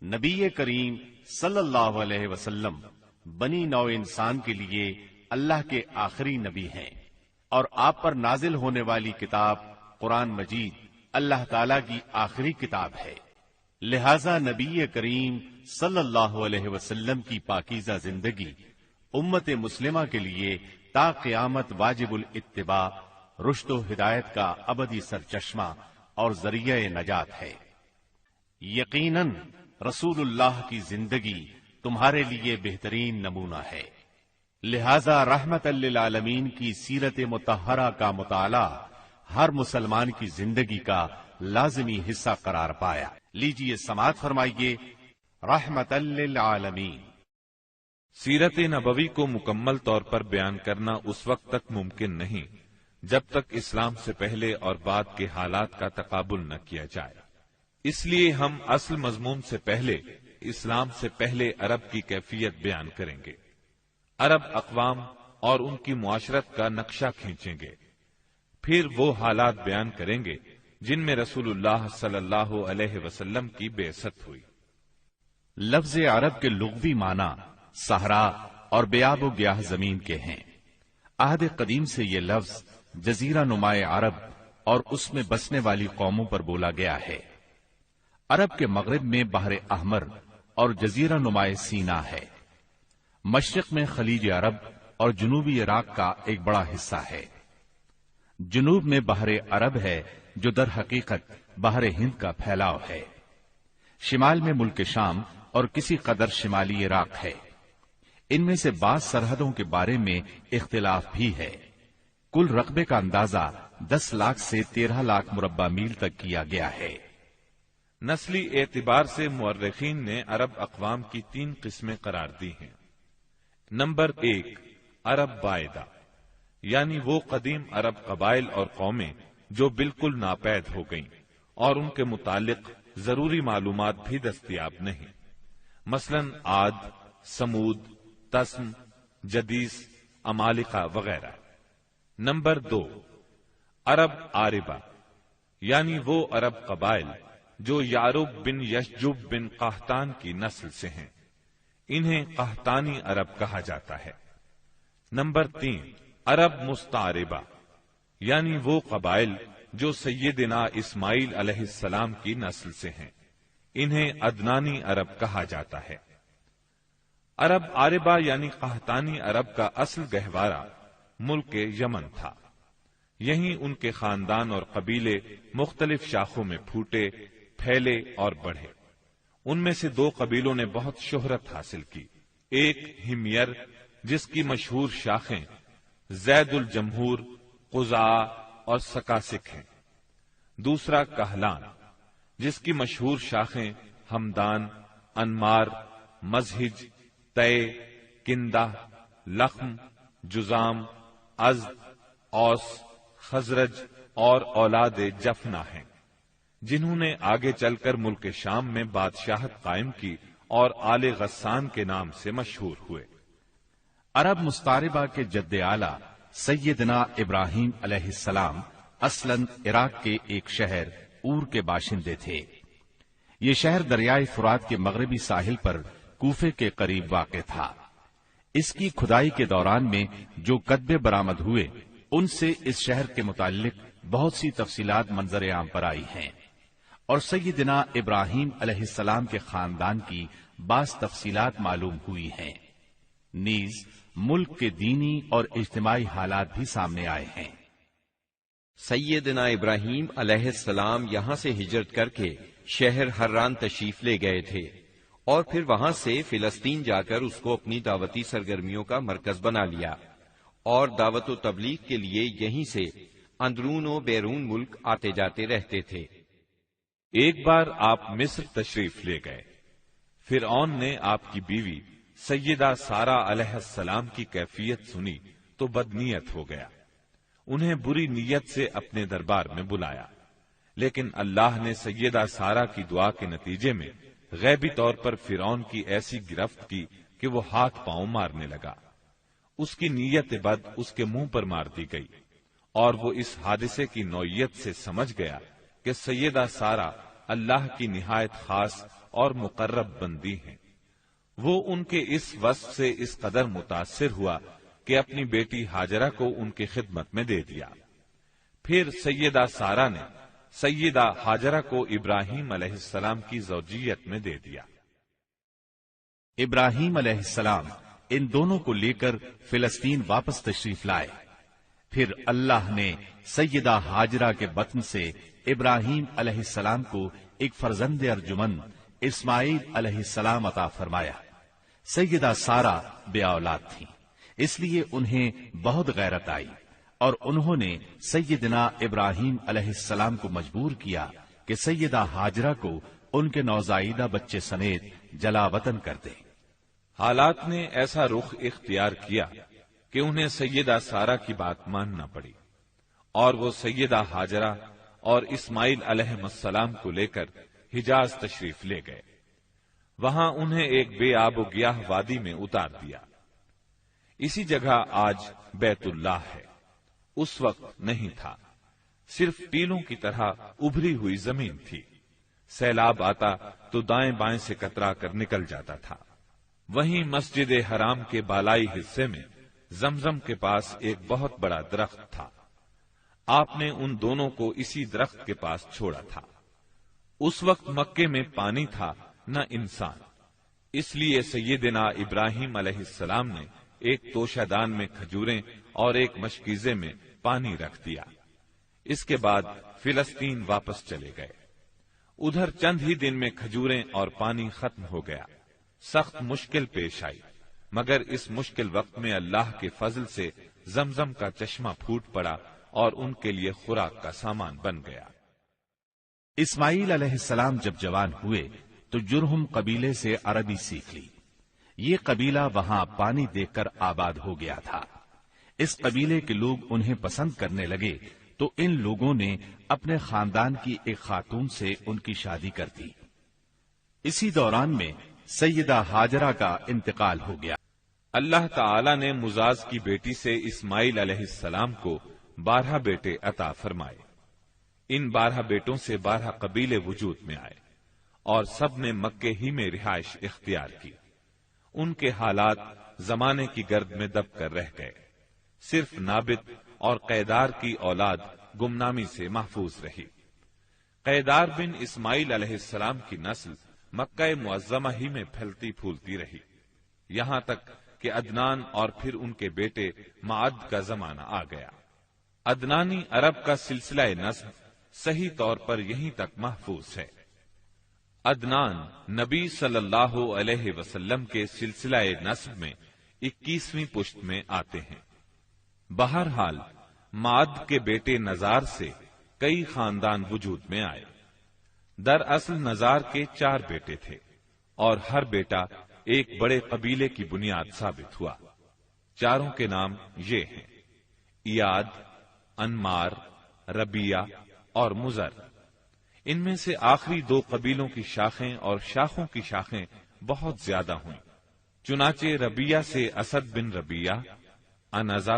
نبی کریم صلی اللہ علیہ وسلم بنی نو انسان کے لیے اللہ کے آخری نبی ہیں، اور آپ پر نازل ہونے والی کتاب قرآن مجید اللہ تعالی کی آخری کتاب ہے۔ لہذا نبی کریم صلی اللہ علیہ وسلم کی پاکیزہ زندگی امت مسلمہ کے لیے تا قیامت واجب الاتباع، رشد و ہدایت کا ابدی سرچشمہ اور ذریعہ نجات ہے۔ یقیناً رسول اللہ کی زندگی تمہارے لیے بہترین نمونہ ہے، لہذا رحمت للعالمین کی سیرت مطہرہ کا مطالعہ ہر مسلمان کی زندگی کا لازمی حصہ قرار پایا۔ لیجئے سماعت فرمائیے، رحمت للعالمین۔ سیرت نبوی کو مکمل طور پر بیان کرنا اس وقت تک ممکن نہیں جب تک اسلام سے پہلے اور بعد کے حالات کا تقابل نہ کیا جائے۔ اس لیے ہم اصل مضمون سے پہلے اسلام سے پہلے عرب کی کیفیت بیان کریں گے، عرب اقوام اور ان کی معاشرت کا نقشہ کھینچیں گے، پھر وہ حالات بیان کریں گے جن میں رسول اللہ صلی اللہ علیہ وسلم کی بعثت ہوئی۔ لفظ عرب کے لغوی معنی صحرا اور بیاب و گیاہ زمین کے ہیں۔ عہد قدیم سے یہ لفظ جزیرہ نمائے عرب اور اس میں بسنے والی قوموں پر بولا گیا ہے۔ عرب کے مغرب میں بحر احمر اور جزیرہ نمائے سینا ہے۔ مشرق میں خلیج عرب اور جنوبی عراق کا ایک بڑا حصہ ہے۔ جنوب میں بحر عرب ہے جو در حقیقت بحر ہند کا پھیلاؤ ہے۔ شمال میں ملک شام اور کسی قدر شمالی عراق ہے۔ ان میں سے بعض سرحدوں کے بارے میں اختلاف بھی ہے۔ کل رقبے کا اندازہ 10 لاکھ سے 13 لاکھ مربع میل تک کیا گیا ہے۔ نسلی اعتبار سے مورخین نے عرب اقوام کی 3 قسمیں قرار دی ہیں۔ نمبر 1، عرب بائدہ، یعنی وہ قدیم عرب قبائل اور قومیں جو بالکل ناپید ہو گئیں اور ان کے متعلق ضروری معلومات بھی دستیاب نہیں، مثلا عاد، سمود، تسم، جدیس، عمالقہ وغیرہ۔ نمبر 2، عرب عاربہ، یعنی وہ عرب قبائل جو یعرب بن یشجب بن قحطان کی نسل سے ہیں، انہیں قحطانی عرب کہا جاتا ہے۔ نمبر 3، عرب مستعربہ، یعنی وہ قبائل جو سیدنا اسماعیل علیہ السلام کی نسل سے ہیں، انہیں عدنانی عرب کہا جاتا ہے۔ عرب عاربہ یعنی قحطانی عرب کا اصل گہوارہ ملک یمن تھا۔ یہیں ان کے خاندان اور قبیلے مختلف شاخوں میں پھوٹے، پھیلے اور بڑھے۔ ان میں سے 2 قبیلوں نے بہت شہرت حاصل کی۔ ایک ہمیر، جس کی مشہور شاخیں زید الجمہور، قزاع اور سکاسک ہیں۔ دوسرا کہلان، جس کی مشہور شاخیں ہمدان، انمار، مزہج، تے، کندہ، لخم، جزام، ازد، اوس، خزرج اور اولاد جفنا ہیں، جنہوں نے آگے چل کر ملک شام میں بادشاہت قائم کی اور آل غسان کے نام سے مشہور ہوئے۔ عرب مستعربہ کے جد اعلی سیدنا ابراہیم علیہ السلام اصلاً عراق کے ایک شہر اور کے باشندے تھے۔ یہ شہر دریائے فرات کے مغربی ساحل پر کوفے کے قریب واقع تھا۔ اس کی کھدائی کے دوران میں جو کتبے برآمد ہوئے ان سے اس شہر کے متعلق بہت سی تفصیلات منظر عام پر آئی ہیں، اور سیدنا ابراہیم علیہ السلام کے خاندان کی بعض تفصیلات معلوم ہوئی ہیں۔ نیز ملک کے دینی اور اجتماعی حالات بھی سامنے آئے ہیں۔ سیدنا ابراہیم علیہ السلام یہاں سے ہجرت کر کے شہر حران تشریف لے گئے تھے اور پھر وہاں سے فلسطین جا کر اس کو اپنی دعوتی سرگرمیوں کا مرکز بنا لیا، اور دعوت و تبلیغ کے لیے یہیں سے اندرون و بیرون ملک آتے جاتے رہتے تھے۔ ایک بار آپ مصر تشریف لے گئے۔ فرعون نے آپ کی بیوی سیدہ سارہ علیہ السلام کی کیفیت سنی تو بدنیت ہو گیا۔ انہیں بری نیت سے اپنے دربار میں بلایا، لیکن اللہ نے سیدہ سارہ کی دعا کے نتیجے میں غیبی طور پر فرعون کی ایسی گرفت کی کہ وہ ہاتھ پاؤں مارنے لگا۔ اس کی نیت بد اس کے منہ پر مار دی گئی، اور وہ اس حادثے کی نوعیت سے سمجھ گیا کہ سیدہ سارہ اللہ کی نہایت خاص اور مقرب بندی ہیں۔ وہ ان کے اس وصف سے اس قدر متاثر ہوا کہ اپنی بیٹی ہاجرہ کو ان کی خدمت میں دے دیا۔ پھر سیدہ سارہ نے سیدہ ہاجرہ کو ابراہیم علیہ السلام کی زوجیت میں دے دیا۔ ابراہیم علیہ السلام ان دونوں کو لے کر فلسطین واپس تشریف لائے۔ پھر اللہ نے سیدہ ہاجرہ کے بطن سے ابراہیم علیہ السلام کو ایک فرزند ارجمن اسماعیل علیہ السلام عطا فرمایا۔ سیدہ سارہ بے اولاد تھیں، اس لیے انہیں بہت غیرت آئی اور انہوں نے سیدنا ابراہیم علیہ السلام کو مجبور کیا کہ سیدہ ہاجرہ کو ان کے نوزائیدہ بچے سمیت جلا وطن کر دیں۔ حالات نے ایسا رخ اختیار کیا کہ انہیں سیدہ سارہ کی بات ماننا پڑی، اور وہ سیدہ ہاجرہ اور اسماعیل علیہ السلام کو لے کر حجاز تشریف لے گئے۔ وہاں انہیں ایک بے آب و گیاہ وادی میں اتار دیا۔ اسی جگہ آج بیت اللہ ہے، اس وقت نہیں تھا، صرف ٹیلوں کی طرح ابھری ہوئی زمین تھی۔ سیلاب آتا تو دائیں بائیں سے کترا کر نکل جاتا تھا۔ وہیں مسجد حرام کے بالائی حصے میں زمزم کے پاس ایک بہت بڑا درخت تھا۔ آپ نے ان دونوں کو اسی درخت کے پاس چھوڑا تھا۔ اس وقت مکے میں پانی تھا نہ انسان، اس لیے سیدنا ابراہیم علیہ السلام نے ایک توشہ دان میں کھجوریں اور ایک مشکیزے میں پانی رکھ دیا۔ اس کے بعد فلسطین واپس چلے گئے۔ ادھر چند ہی دن میں کھجوریں اور پانی ختم ہو گیا۔ سخت مشکل پیش آئی، مگر اس مشکل وقت میں اللہ کے فضل سے زمزم کا چشمہ پھوٹ پڑا اور ان کے لیے خوراک کا سامان بن گیا۔ اسماعیل علیہ السلام جب جوان ہوئے تو جرہم قبیلے سے عربی سیکھ لی۔ یہ قبیلہ وہاں پانی دیکھ کر آباد ہو گیا تھا۔ اس قبیلے کے لوگ انہیں پسند کرنے لگے تو ان لوگوں نے اپنے خاندان کی ایک خاتون سے ان کی شادی کر دی۔ اسی دوران میں سیدہ ہاجرہ کا انتقال ہو گیا۔ اللہ تعالی نے مزاز کی بیٹی سے اسماعیل علیہ السلام کو 12 بیٹے عطا فرمائے۔ ان 12 بیٹوں سے 12 قبیلے وجود میں آئے اور سب نے مکے ہی میں رہائش اختیار کی۔ ان کے حالات زمانے کی گرد میں دب کر رہ گئے۔ صرف نابت اور قیدار کی اولاد گمنامی سے محفوظ رہی۔ قیدار بن اسماعیل علیہ السلام کی نسل مکہ معظمہ ہی میں پھیلتی پھولتی رہی، یہاں تک کہ عدنان اور پھر ان کے بیٹے معد کا زمانہ آ گیا۔ عدنانی عرب کا سلسلہ نسب صحیح طور پر یہیں تک محفوظ ہے۔ عدنان نبی صلی اللہ علیہ وسلم کے سلسلہ نسب میں 21ویں پشت میں آتے ہیں۔ بہرحال معد کے بیٹے نزار سے کئی خاندان وجود میں آئے۔ دراصل نزار کے 4 بیٹے تھے اور ہر بیٹا ایک بڑے قبیلے کی بنیاد ثابت ہوا۔ چاروں کے نام یہ ہیں: ایاد، انمار، ربیہ اور مزر۔ ان میں سے آخری 2 قبیلوں کی شاخیں اور شاخوں کی شاخیں بہت زیادہ ہوئیں۔ چنانچہ ربیہ سے اسد بن ربیہ، انزا،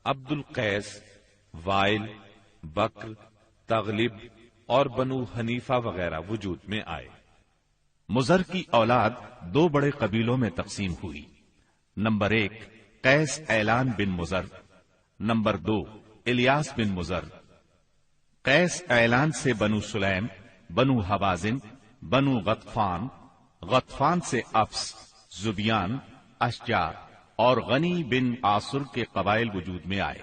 عبد القیس، وائل، بکر، تغلب اور بنو حنیفہ وغیرہ وجود میں آئے۔ مزر کی اولاد 2 بڑے قبیلوں میں تقسیم ہوئی۔ نمبر 1 قیس اعلان بن مزر، نمبر 2 الیاس بن مزر۔ قیس اعلان سے بنو سلیم، بنو حوازن، بنو غطفان، غطفان سے افس، زبیان، اشجار اور غنی بن عاصر کے قبائل وجود میں آئے۔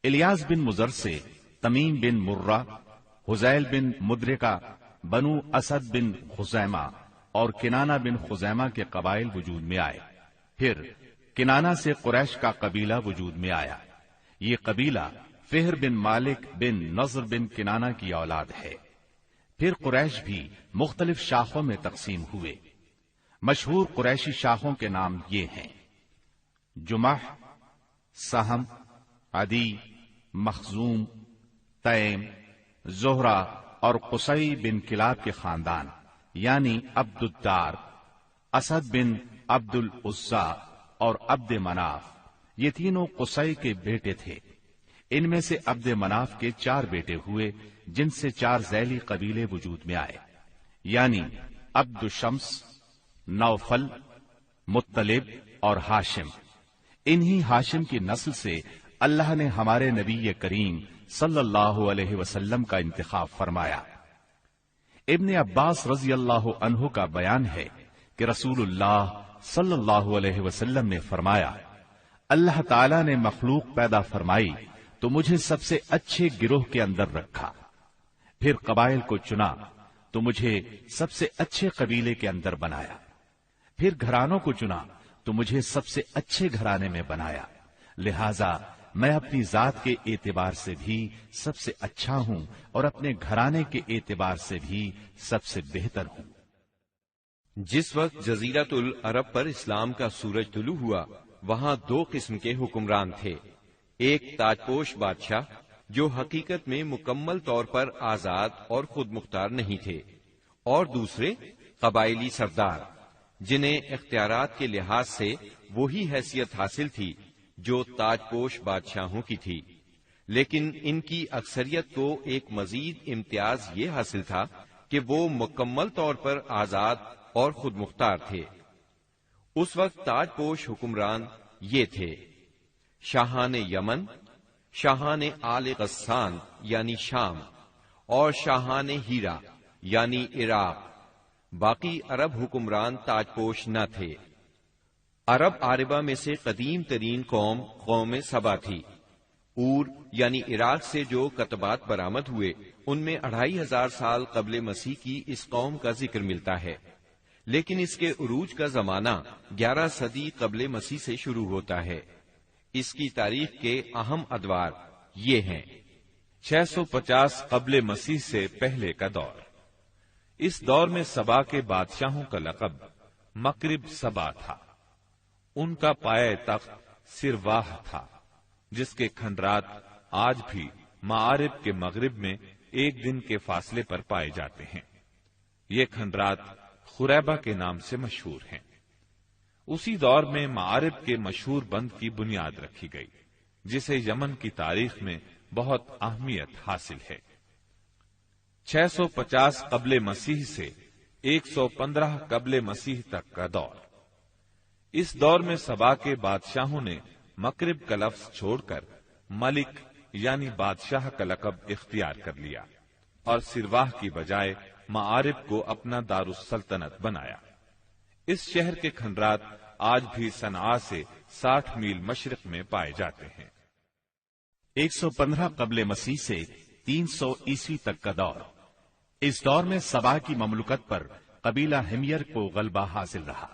الیاس بن مزر سے تمیم بن مرہ، حزیل بن مدرکہ، بنو اسد بن خزیمہ اور کنانہ بن خزیمہ کے قبائل وجود میں آئے۔ پھر کنانہ سے قریش کا قبیلہ وجود میں آیا۔ یہ قبیلہ فہر بن مالک بن نضر بن کنانہ کی اولاد ہے۔ پھر قریش بھی مختلف شاخوں میں تقسیم ہوئے۔ مشہور قریشی شاخوں کے نام یہ ہیں: جمح، سہم، عدی، مخزوم، تیم، زہرہ اور قصی بن کلاب کے خاندان یعنی عبد الدار، اسد بن عبد العزا اور عبد مناف۔ یہ تینوں قصی کے بیٹے تھے۔ ان میں سے عبد مناف کے 4 بیٹے ہوئے جن سے 4 ذیلی قبیلے وجود میں آئے، یعنی عبد شمس، نوفل، مطلب اور ہاشم۔ انہی ہاشم کی نسل سے اللہ نے ہمارے نبی کریم صلی اللہ علیہ وسلم کا انتخاب فرمایا۔ ابن عباس رضی اللہ عنہ کا بیان ہے کہ رسول اللہ صلی اللہ علیہ وسلم نے فرمایا، اللہ تعالی نے مخلوق پیدا فرمائی تو مجھے سب سے اچھے گروہ کے اندر رکھا، پھر قبائل کو چنا تو مجھے سب سے اچھے قبیلے کے اندر بنایا، پھر گھرانوں کو چنا تو مجھے سب سے اچھے گھرانے میں بنایا، لہذا میں اپنی ذات کے اعتبار سے بھی سب سے اچھا ہوں اور اپنے گھرانے کے اعتبار سے بھی سب سے بہتر ہوں۔ جس وقت جزیرۃ العرب پر اسلام کا سورج طلوع ہوا، وہاں 2 قسم کے حکمران تھے، ایک تاجپوش بادشاہ جو حقیقت میں مکمل طور پر آزاد اور خود مختار نہیں تھے، اور دوسرے قبائلی سردار جنہیں اختیارات کے لحاظ سے وہی حیثیت حاصل تھی جو تاجپوش بادشاہوں کی تھی، لیکن ان کی اکثریت کو ایک مزید امتیاز یہ حاصل تھا کہ وہ مکمل طور پر آزاد اور خود مختار تھے۔ اس وقت تاجپوش حکمران یہ تھے: شاہان یمن، شاہان آل غسان یعنی شام، اور شاہان ہیرا یعنی عراق۔ باقی عرب حکمران تاجپوش نہ تھے۔ عرب عاربہ میں سے قدیم ترین قوم سبا تھی۔ اور یعنی عراق سے جو کتبات برآمد ہوئے ان میں 2500 سال قبل مسیح کی اس قوم کا ذکر ملتا ہے، لیکن اس کے عروج کا زمانہ 11 صدی قبل مسیح سے شروع ہوتا ہے۔ اس کی تاریخ کے اہم ادوار یہ ہیں: 650 قبل مسیح سے پہلے کا دور۔ اس دور میں سبا کے بادشاہوں کا لقب مکرب سبا تھا۔ ان کا پایہ تخت سرواہ تھا، جس کے کھنڈرات آج بھی معارب کے مغرب میں 1 دن کے فاصلے پر پائے جاتے ہیں۔ یہ کھنڈرات خریبہ کے نام سے مشہور ہیں۔ اسی دور میں معارب کے مشہور بند کی بنیاد رکھی گئی، جسے یمن کی تاریخ میں بہت اہمیت حاصل ہے۔ 650 قبل مسیح سے 115 قبل مسیح تک کا دور۔ اس دور میں سبا کے بادشاہوں نے مکرب کا لفظ چھوڑ کر ملک یعنی بادشاہ کا لقب اختیار کر لیا اور سرواہ کی بجائے معارب کو اپنا دارالسلطنت بنایا۔ اس شہر کے کھنڈرات آج بھی صنعاء سے 60 میل مشرق میں پائے جاتے ہیں۔ 115 قبل مسیح سے 300 عیسوی تک کا دور۔ اس دور میں سبا کی مملکت پر قبیلہ ہمیر کو غلبہ حاصل رہا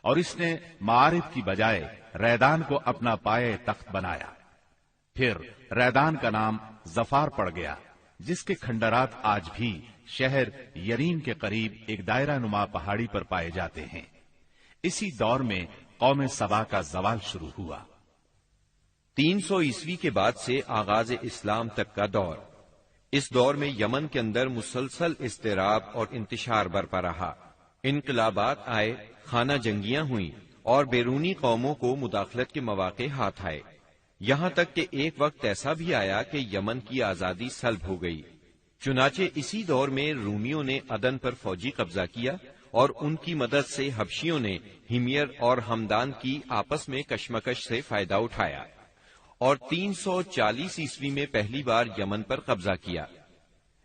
اور اس نے معارب کی بجائے ریدان کو اپنا پایہ تخت بنایا۔ پھر ریدان کا نام ظفار پڑ گیا، جس کے کھنڈرات آج بھی شہر یریم کے قریب ایک دائرہ نما پہاڑی پر پائے جاتے ہیں۔ اسی دور میں قوم سبا کا زوال شروع ہوا۔ 300 عیسوی کے بعد سے آغاز اسلام تک کا دور۔ اس دور میں یمن کے اندر مسلسل اضطراب اور انتشار برپا رہا۔ انقلابات آئے، خانہ جنگیاں ہوئیں اور بیرونی قوموں کو مداخلت کے مواقع ہاتھ آئے، یہاں تک کہ ایک وقت ایسا بھی آیا کہ یمن کی آزادی سلب ہو گئی۔ چنانچہ اسی دور میں رومیوں نے عدن پر فوجی قبضہ کیا اور ان کی مدد سے حبشیوں نے ہمیر اور ہمدان کی آپس میں کشمکش سے فائدہ اٹھایا اور 340 عیسوی میں پہلی بار یمن پر قبضہ کیا۔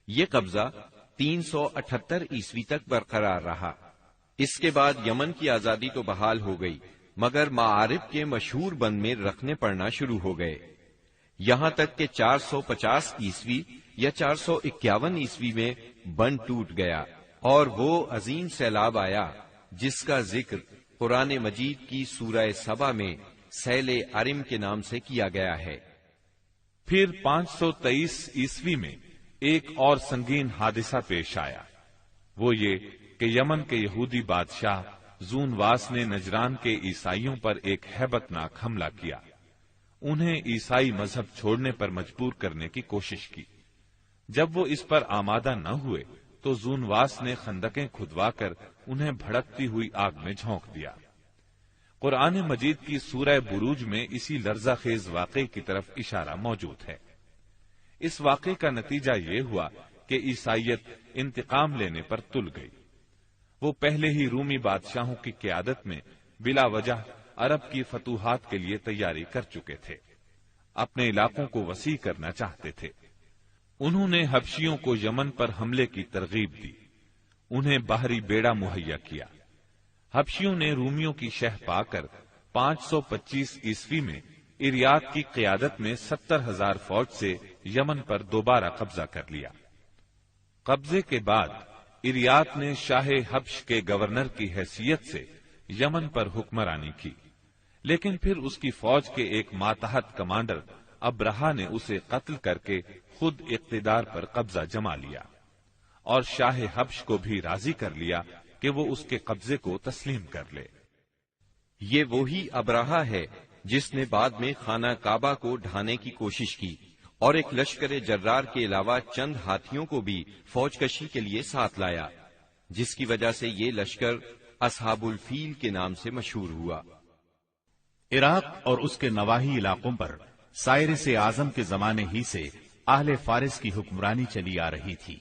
یہ قبضہ 378 عیسوی تک برقرار رہا۔ اس کے بعد یمن کی آزادی تو بحال ہو گئی، مگر معارب کے مشہور بند میں رکھنے پڑنا شروع ہو گئے، یہاں تک کہ 450 عیسوی یا 451 عیسوی میں بند ٹوٹ گیا اور وہ عظیم سیلاب آیا جس کا ذکر قرآن مجید کی سورہ سبا میں سیل عرم کے نام سے کیا گیا ہے۔ پھر 523 عیسوی میں ایک اور سنگین حادثہ پیش آیا، وہ یہ کہ یمن کے یہودی بادشاہ زونواس نے نجران کے عیسائیوں پر ایک ہیبت ناک حملہ کیا۔ انہیں عیسائی مذہب چھوڑنے پر مجبور کرنے کی کوشش کی۔ جب وہ اس پر آمادہ نہ ہوئے تو زونواس نے خندقیں کھدوا کر انہیں بھڑکتی ہوئی آگ میں جھونک دیا۔ قرآن مجید کی سورہ بروج میں اسی لرزہ خیز واقعے کی طرف اشارہ موجود ہے۔ اس واقعے کا نتیجہ یہ ہوا کہ عیسائیت انتقام لینے پر تل گئی۔ وہ پہلے ہی رومی بادشاہوں کی قیادت میں بلا وجہ عرب کی فتوحات کے لیے تیاری کر چکے تھے، اپنے علاقوں کو وسیع کرنا چاہتے تھے۔ انہوں نے حبشیوں کو یمن پر حملے کی ترغیب دی، انہیں باہری بیڑا مہیا کیا۔ حبشیوں نے رومیوں کی شہ پا کر 525 عیسوی میں اریات کی قیادت میں 70,000 فوج سے یمن پر دوبارہ قبضہ کر لیا۔ قبضے کے بعد اریات نے شاہ حبش کے گورنر کی حیثیت سے یمن پر حکمرانی کی، لیکن پھر اس کی فوج کے ایک ماتحت کمانڈر ابرہا نے اسے قتل کر کے خود اقتدار پر قبضہ جما لیا اور شاہ حبش کو بھی راضی کر لیا کہ وہ اس کے قبضے کو تسلیم کر لے۔ یہ وہی ابرہا ہے جس نے بعد میں خانہ کعبہ کو ڈھانے کی کوشش کی اور ایک لشکر جرار کے علاوہ چند ہاتھیوں کو بھی فوج کشی کے لیے ساتھ لایا، جس کی وجہ سے یہ لشکر اصحاب الفیل کے نام سے مشہور ہوا۔ عراق اور اس کے نواحی علاقوں پر سائرس اعظم کے زمانے ہی سے اہل فارس کی حکمرانی چلی آ رہی تھی۔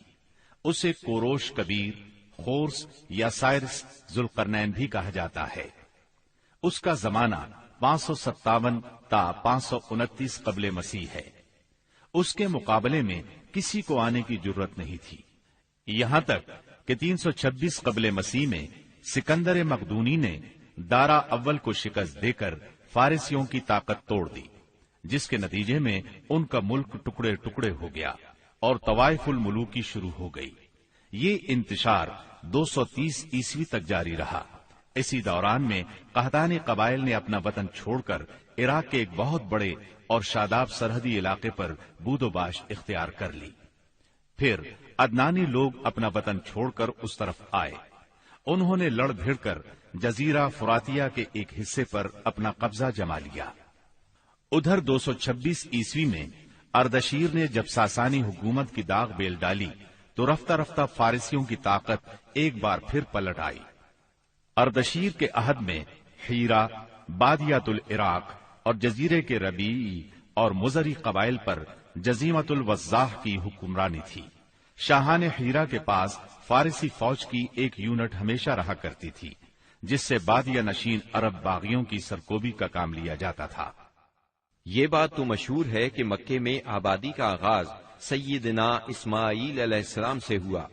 اسے کوروش کبیر، خورس یا سائرس ذوالقرنین بھی کہا جاتا ہے۔ اس کا زمانہ 557 تا 529 قبل مسیح ہے۔ اس کے مقابلے میں کسی کو آنے کی جرت نہیں تھی، یہاں تک کہ 326 قبل مسیح میں سکندر مقدونی نے دارا اول کو شکست دے کر فارسیوں کی طاقت توڑ دی، جس کے نتیجے میں ان کا ملک ٹکڑے ٹکڑے ہو گیا اور طوائف الملوکی شروع ہو گئی۔ یہ انتشار 230 عیسوی تک جاری رہا۔ اسی دوران میں قحطانی قبائل نے اپنا وطن چھوڑ کر عراق کے ایک بہت بڑے اور شاداب سرحدی علاقے پر بود و باش اختیار کر لی۔ پھر عدنانی لوگ اپنا وطن چھوڑ کر اس طرف آئے۔ انہوں نے لڑ بھیڑ کر جزیرہ فراتیہ کے ایک حصے پر اپنا قبضہ جما لیا۔ ادھر 226 عیسوی میں اردشیر نے جب ساسانی حکومت کی داغ بیل ڈالی تو رفتہ رفتہ فارسیوں کی طاقت ایک بار پھر پلٹ آئی۔ اردشیر کے عہد میں حیرہ، بادیات العراق اور جزیرے کے ربیعی اور مزری قبائل پر جزیمت الوضاح کی حکمرانی تھی۔ شاہان حیرہ کے پاس فارسی فوج کی ایک یونٹ ہمیشہ رہا کرتی تھی، جس سے بادیہ نشین عرب باغیوں کی سرکوبی کا کام لیا جاتا تھا۔ یہ بات تو مشہور ہے کہ مکے میں آبادی کا آغاز سیدنا اسماعیل علیہ السلام سے ہوا۔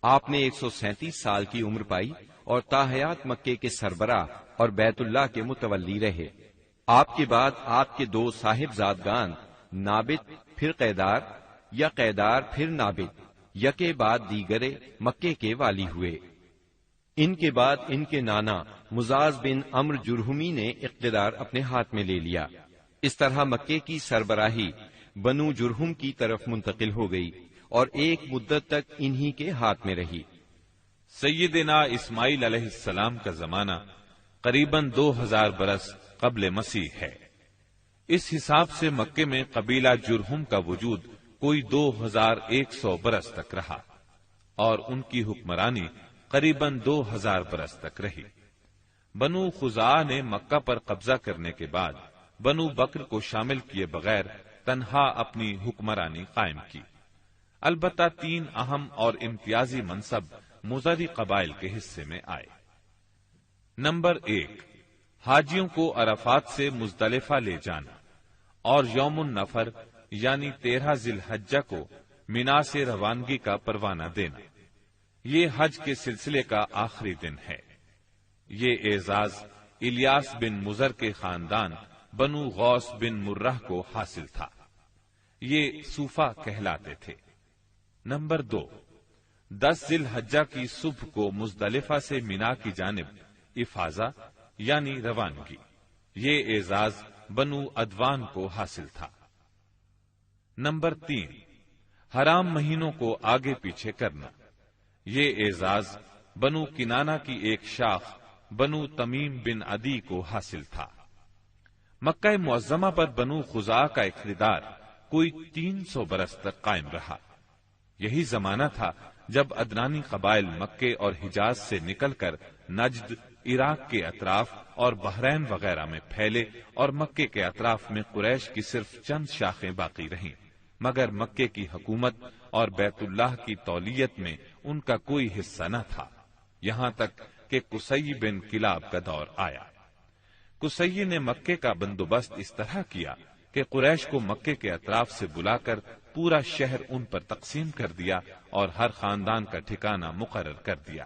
آپ نے 137 سال کی عمر پائی اور تاحیات مکے کے سربراہ اور بیت اللہ کے متولی رہے۔ آپ کے بعد آپ کے دو صاحبزادگان نابت پھر قیدار یا قیدار پھر نابت یکے بعد دیگرے مکے کے والی ہوئے۔ ان کے بعد ان کے نانا مزاز بن عمرو جرہمی نے اقتدار اپنے ہاتھ میں لے لیا۔ اس طرح مکے کی سربراہی بنو جرہم کی طرف منتقل ہو گئی اور ایک مدت تک انہی کے ہاتھ میں رہی۔ سیدنا اسماعیل علیہ السلام کا زمانہ قریباً 2000 برس قبل مسیح ہے۔ اس حساب سے مکے میں قبیلہ جرہم کا وجود کوئی 2100 برس تک رہا اور ان کی حکمرانی قریباً 2000 برس تک رہی۔ بنو خزاعہ نے مکہ پر قبضہ کرنے کے بعد بنو بکر کو شامل کیے بغیر تنہا اپنی حکمرانی قائم کی۔ البتہ 3 اہم اور امتیازی منصب مزری قبائل کے حصے میں آئے۔ نمبر 1، حاجیوں کو عرفات سے مزدلفہ لے جانا اور یوم النفر یعنی 13 ذی الحجہ کو منا سے روانگی کا پروانہ دینا۔ یہ حج کے سلسلے کا آخری دن ہے۔ یہ اعزاز الیاس بن مزر کے خاندان بنو غوث بن مرہ کو حاصل تھا۔ یہ صوفہ کہلاتے تھے۔ نمبر 2، 10 ذی الحجہ کی صبح کو مزدلفہ سے منا کی جانب افاضہ یعنی روانگی۔ یہ اعزاز بنو ادوان کو حاصل تھا۔ نمبر 3، حرام مہینوں کو آگے پیچھے کرنا۔ یہ اعزاز بنو کنانہ کی ایک شاخ بنو تمیم بن عدی کو حاصل تھا۔ مکہ معظمہ پر بنو خزاعہ کا اقتدار کوئی 300 برس تک قائم رہا۔ یہی زمانہ تھا جب عدنانی قبائل مکے اور حجاز سے نکل کر نجد، عراق کے اطراف اور بحرین وغیرہ میں پھیلے اور مکے کے اطراف میں قریش کی صرف چند شاخیں باقی رہیں۔ مگر مکے کی حکومت اور بیت اللہ کی تولیت میں ان کا کوئی حصہ نہ تھا، یہاں تک کہ قصی بن کلاب کا دور آیا۔ قصی نے مکے کا بندوبست اس طرح کیا کہ قریش کو مکے کے اطراف سے بلا کر پورا شہر ان پر تقسیم کر دیا اور ہر خاندان کا ٹھکانہ مقرر کر دیا۔